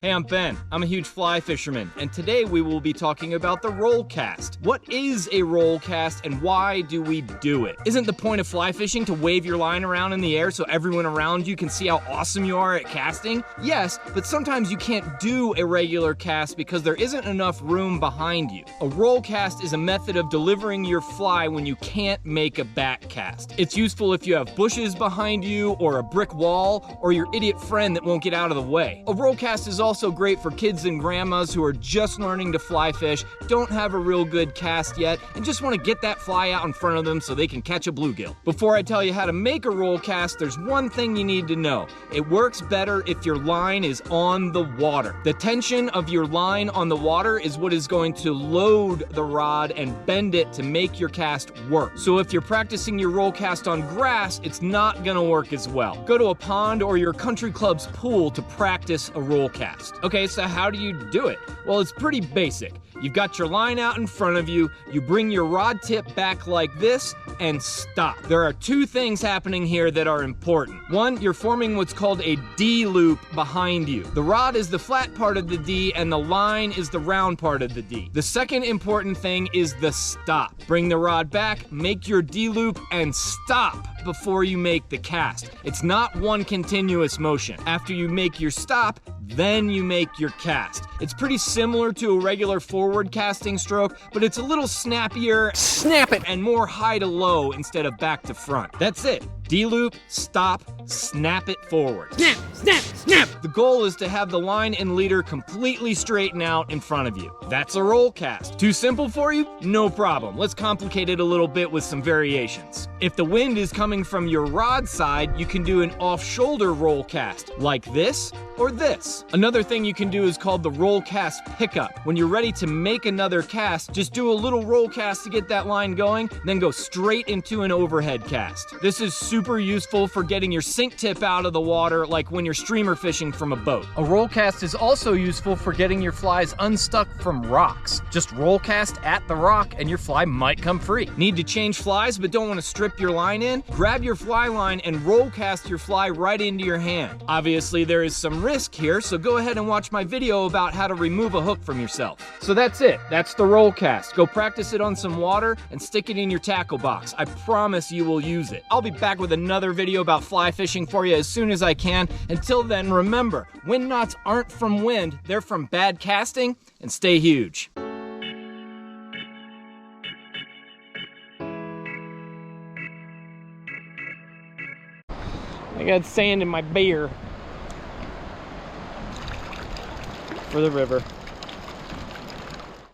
Hey, I'm Ben. I'm a huge fly fisherman, and today we will be talking about the roll cast. What is a roll cast and why do we do it? Isn't the point of fly fishing to wave your line around in the air so everyone around you can see how awesome you are at casting? Yes, but sometimes you can't do a regular cast because there isn't enough room behind you. A roll cast is a method of delivering your fly when you can't make a back cast. It's useful if you have bushes behind you or a brick wall or your idiot friend that won't get out of the way. A roll cast is also great for kids and grandmas who are just learning to fly fish, don't have a real good cast yet, and just want to get that fly out in front of them so they can catch a bluegill. Before I tell you how to make a roll cast, there's one thing you need to know. It works better if your line is on the water. The tension of your line on the water is what is going to load the rod and bend it to make your cast work. So if you're practicing your roll cast on grass, it's not gonna work as well. Go to a pond or your country club's pool to practice a roll cast. Okay, so how do you do it? Well, it's pretty basic. You've got your line out in front of you, you bring your rod tip back like this, and stop. There are two things happening here that are important. One, you're forming what's called a D loop behind you. The rod is the flat part of the D, and the line is the round part of the D. The second important thing is the stop. Bring the rod back, make your D loop, and stop before you make the cast. It's not one continuous motion. After you make your stop, then you make your cast. It's pretty similar to a regular forward casting stroke, but it's a little snappier, snap it, and more high to low instead of back to front. That's it. D-loop, stop, snap it forward. Snap, snap, snap! The goal is to have the line and leader completely straighten out in front of you. That's a roll cast. Too simple for you? No problem. Let's complicate it a little bit with some variations. If the wind is coming from your rod side, you can do an off-shoulder roll cast, like this or this. Another thing you can do is called the roll cast pickup. When you're ready to make another cast, just do a little roll cast to get that line going, then go straight into an overhead cast. This is super useful for getting your sink tip out of the water, like when you're streamer fishing from a boat. A roll cast is also useful for getting your flies unstuck from rocks. Just roll cast at the rock and your fly might come free. Need to change flies but don't want to strip your line in? Grab your fly line and roll cast your fly right into your hand. Obviously there is some risk here, so go ahead and watch my video about how to remove a hook from yourself. So that's it. That's the roll cast. Go practice it on some water and stick it in your tackle box. I promise you will use it. I'll be back with another video about fly fishing for you as soon as I can. Until then, remember, wind knots aren't from wind, they're from bad casting, and stay huge. I got sand in my beer for the river.